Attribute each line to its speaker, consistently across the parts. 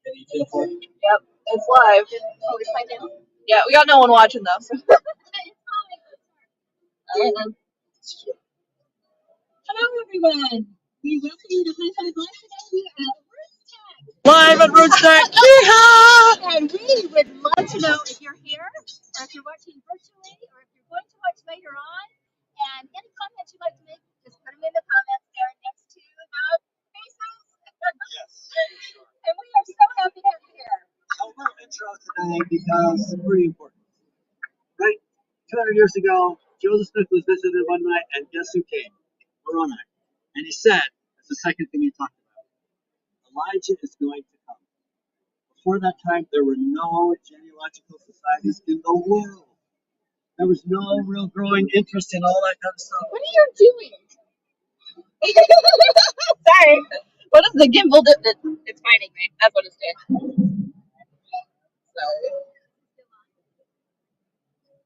Speaker 1: Yep, it's live.
Speaker 2: Oh, it's right now?
Speaker 1: Yeah, we got no one watching though. So.
Speaker 2: Hello, everyone. We welcome you to High Five Live today. We are at RootsTech.
Speaker 3: Live at RootsTech.
Speaker 2: And we would love to know if you're here, or if you're watching virtually, or if you're going to watch later on. And any comments you'd like to make, just put them in the comments there next to the faces.
Speaker 3: Yes.
Speaker 2: And we are so happy to have you here.
Speaker 3: A little intro today because it's pretty important. Right? 200 years ago, Joseph Smith was visited one night, and guess who came? Moroni. And he said, that's the second thing he talked about, Elijah is going to come. Before that time, there were no genealogical societies in the world. There was no real growing interest in all that kind of stuff.
Speaker 2: What are you doing?
Speaker 1: Sorry. What is the gimbal do? It's fighting me. That's what it's doing. Sorry.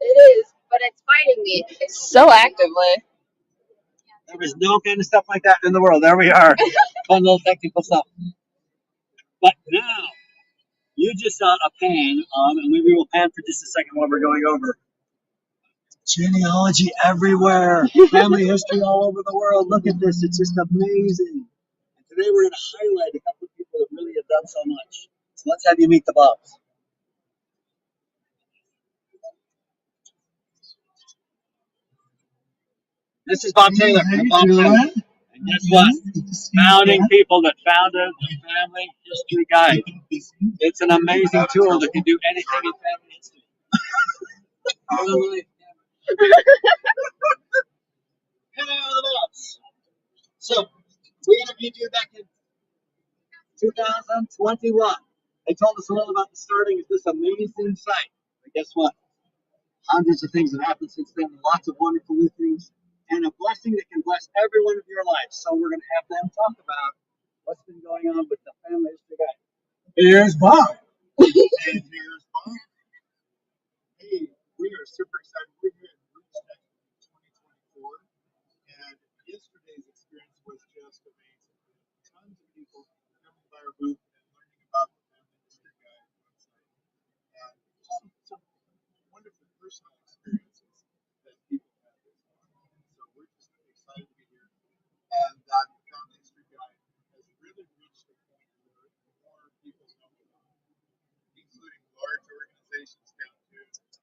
Speaker 1: It is, but it's fighting me. So actively.
Speaker 3: There was no kind of stuff like that in the world. There we are. Fun little technical stuff. But now, you just saw a pan, and maybe we'll pan for just a second while we're going over. Genealogy everywhere. Family history all over the world. Look at this. It's just amazing. And today we're going to highlight a couple of people that really have done so much. So let's have you meet the Bobs. This is Bob Taylor. I'm Bob Taylor. And guess what? Founding people that founded the Family History Guide. It's an amazing tool that can do anything in family history. Hello, the Bobs. So, we interviewed you back in 2021. They told us a little about the starting of this amazing site. But guess what? Hundreds of things have happened since then, lots of wonderful new things, and a blessing that can bless every one of your lives. So we're going to have them talk about what's been going on with the Family History Guide. Here's Bob. And here's Bob. Hey, we are super excited. We're here at RootsTech 2024, and yesterday's experience was just amazing. Tons of people coming by our booth and learning about the Family History Guide website, and just some wonderful personal experiences that people have. So we're just really excited to be here, and that Family History Guide has really reached a point where more people know about it, including large organizations down to individuals.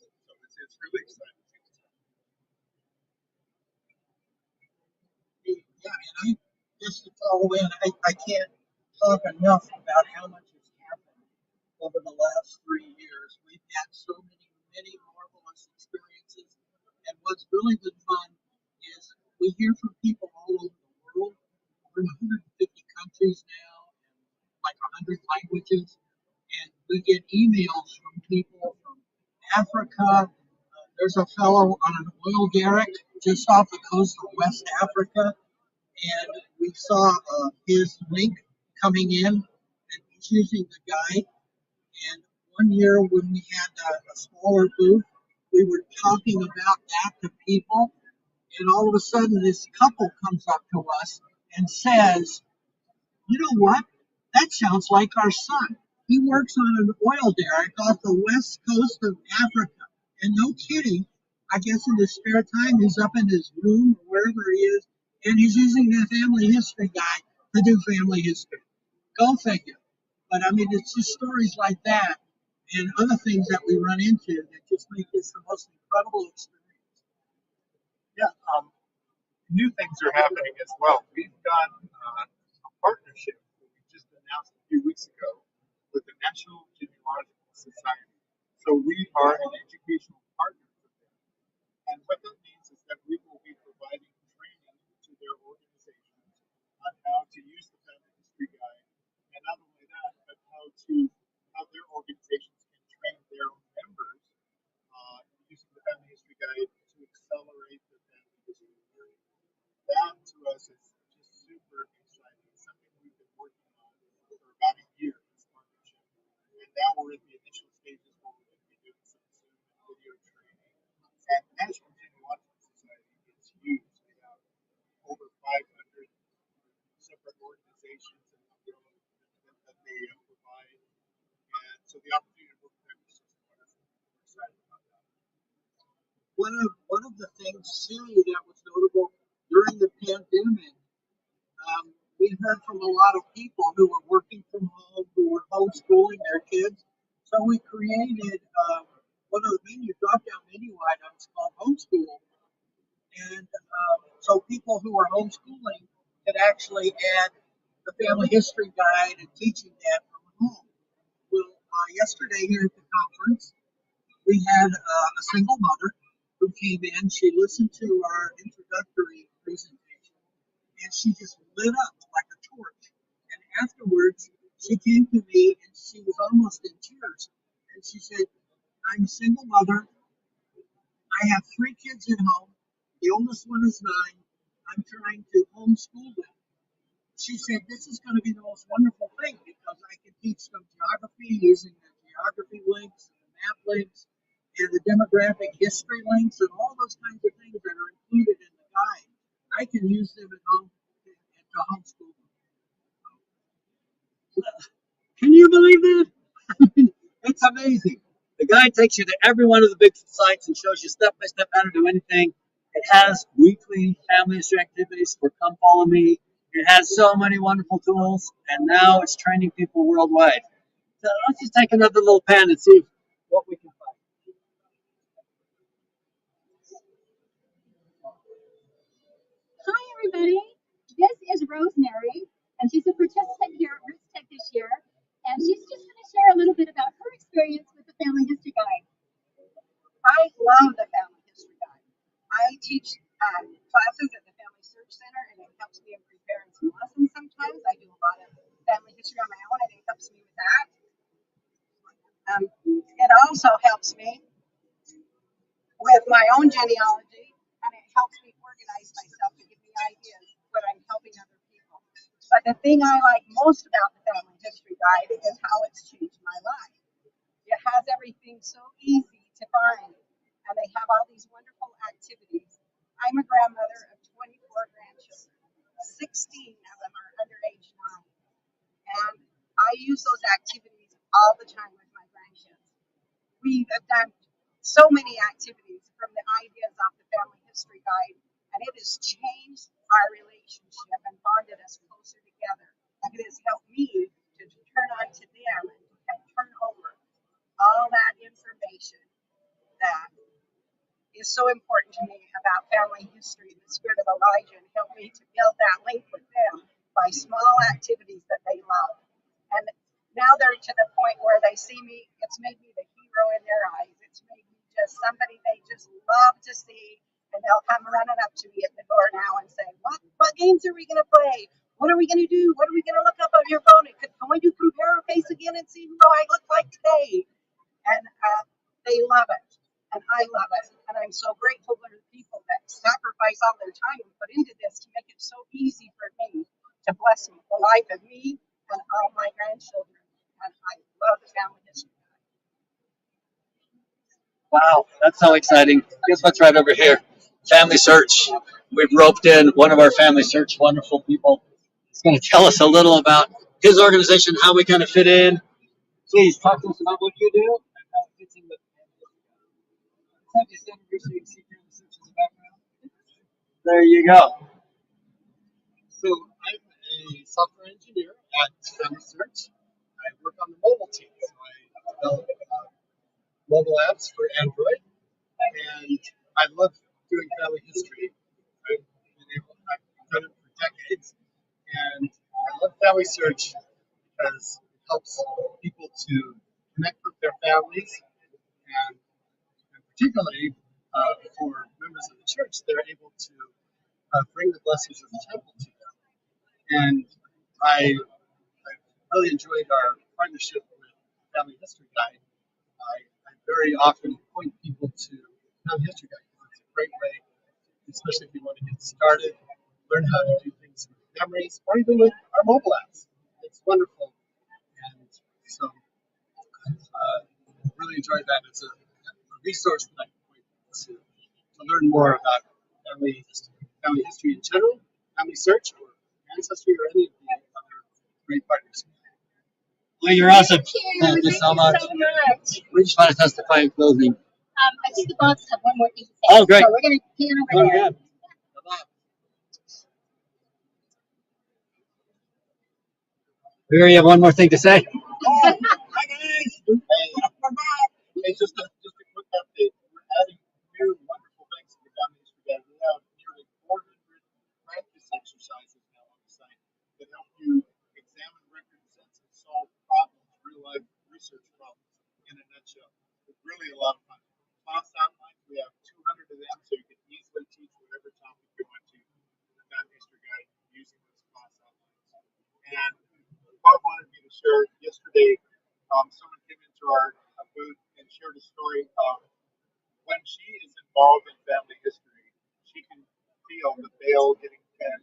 Speaker 3: So it's really exciting to see what's happening. Yeah, and just to follow in, I can't talk enough about how much has happened over the last 3 years. We've had so many marvelous experiences. And what's really been fun is we hear from people all over the world. We're in 150 countries now, and like 100 languages. And we get emails from people from Africa. There's a fellow on an oil derrick just off the coast of West Africa. And we saw his link coming in, and he's using the guide. And one year when we had a smaller booth, we were talking about that to people, and all of a sudden this couple comes up to us and says, you know what? That sounds like our son. He works on an oil derrick off the west coast of Africa. And no kidding, I guess in his spare time he's up in his room or wherever he is, and he's using the family history guide to do family history. Go figure. But I mean, it's just stories like that and other things that we run into that just make this the most incredible experience.
Speaker 4: Yeah, new things are happening as well. We've got a partnership that we just announced a few weeks ago with the National Genealogical Society. So we are an educational partner with them. And what that means is that we will be providing training to their organizations on how to use the Family History Guide, and not only that, but how their organizations can train their own members using the Family History Guide to accelerate the family history learning. That to us is just super exciting. It's something we've been working on for about a year, this partnership. And now we're in the initial stages where we're going to be doing some Zoom and video training. And National Genealogical Society is huge. We have over 500 separate organizations and that they provide
Speaker 3: things too that was notable during the pandemic. We heard from a lot of people who were working from home, who were homeschooling their kids. So we created one of the drop-down menu items called Homeschool. And so people who were homeschooling could actually add the family history guide and teaching that from home. Well, yesterday here at the conference, we had a single mother who came in. She listened to our introductory presentation and she just lit up like a torch. And afterwards, she came to me and she was almost in tears. And she said, I'm a single mother. I have 3 kids at home. The oldest one is 9. I'm trying to homeschool them. She said, this is going to be the most wonderful thing because I can teach them geography using the geography links, and the map links, and the demographic history links, and all those kinds of things that are included in the guide. I can use them at home to homeschool them. Can you believe that? It's amazing. The guide takes you to every one of the big sites and shows you step by step how to do anything. It has weekly family history activities for Come Follow Me. It has so many wonderful tools, and now it's training people worldwide. So let's just take another little pen and see what we can find.
Speaker 2: Hi, everybody. This is Rosemary, and she's a participant here at RootsTech this year. And she's just going to share a little bit about her experience with the Family History Guide.
Speaker 5: I love the Family History Guide. I teach classes at the Family Search Center, and it helps me in preparing some lessons sometimes. I do a lot of family history on my own, and it helps me with that. It also helps me with my own genealogy, and it helps me organize myself to give me ideas when I'm helping other people. But the thing I like most about the Family History Guide is how it's changed my life. It has everything so easy to find, and they have all these wonderful activities. I'm a grandmother of 24 grandchildren. 16 of them are under age 9, and I use those activities all the time with my grandkids. We have done so many activities from the ideas of the Family History Guide, and it has changed our relationship and bonded us closer together. And it has helped me to turn on to them and turn over all that information that is so important to me about family history, the spirit of Elijah, and help me to build that link with them by small activities that they love. And now they're to the point where they see me, it's made me the hero in their eyes. It's made me just somebody they just love to see, and they'll come running up to me at the door now and say, what games are we going to play? What are we going to do? What are we going to look up on your phone? Can we do compare our face again and see who I look like today? And they love it, and I love it, and I'm so grateful for the people that sacrifice all their time and put into this to make it so easy for me to bless me, the life of me and all my grandchildren, and I love the Family History Guide.
Speaker 6: Wow, that's so exciting. Guess what's right over here? Family Search. We've roped in one of our Family Search wonderful people. He's going to tell us a little about his organization, how we kind of fit in. Please talk to us about what you do and how it fits in with Have you stand here so you can see Family Search in the background? There you go.
Speaker 4: So I'm a software engineer at Family Search. I work on the mobile team, so I develop mobile apps for Android, and I love doing family history. I've done it for decades, and I love Family Search because it helps people to connect with their families, and particularly for members of the church, they're able to bring the blessings of the temple to them. And I really enjoyed our partnership with Family History Guide. I very often point people to Family History Guide because it's a great way, especially if you want to get started, learn how to do things with memories, or even with our mobile apps. It's wonderful. And so I really enjoyed that. It's a resource that I can point people to learn more about family history in general, Family Search, or Ancestry, or any of the other great partners.
Speaker 6: Well, you're awesome.
Speaker 2: Thank you so much.
Speaker 6: We just want to testify in closing.
Speaker 2: I think the boss have one more thing to say.
Speaker 6: Oh, great.
Speaker 2: So we're going to pan over
Speaker 6: Go
Speaker 2: there.
Speaker 6: ahead. We already have one more thing to say.
Speaker 4: Hi guys. Hey, hey, just a quick update. We're adding new wonderful things to the Family History Guide. We have nearly 400 practice exercises now on the site that help you examine record sets and solve problems, real life research problems in a nutshell. It's really a lot of fun. Class outlines, we have 200 of them, so you can easily teach whatever topic you want to in the Family History Guide using those class outlines. And Bob wanted me to share yesterday. Someone came into our booth and shared a story of when she is involved in family history, she can feel the veil getting thin.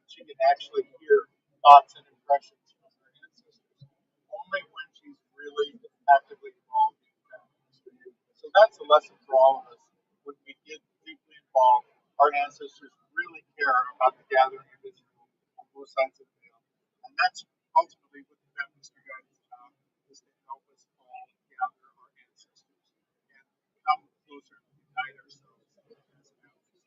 Speaker 4: She can actually hear thoughts and impressions from her ancestors. Only when she's really actively involved in family history. So that's a lesson for all of us. When we get deeply involved, our ancestors really care about the gathering of Israel on both sides of the veil. And that's ultimately what the family history guide is about, is to help us all gather our ancestors and come closer and unite ourselves as families.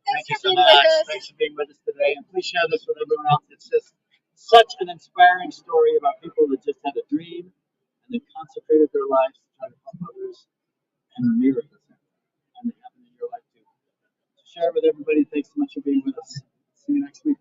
Speaker 6: Thank you so much. Thanks for being with us today. And please share this with everyone else. It's just such an inspiring story about people that just had a dream and they consecrated their lives to try to help others and miracles happen. And they happen in your life too. So share it with everybody. Thanks so much for being with us. See you next week.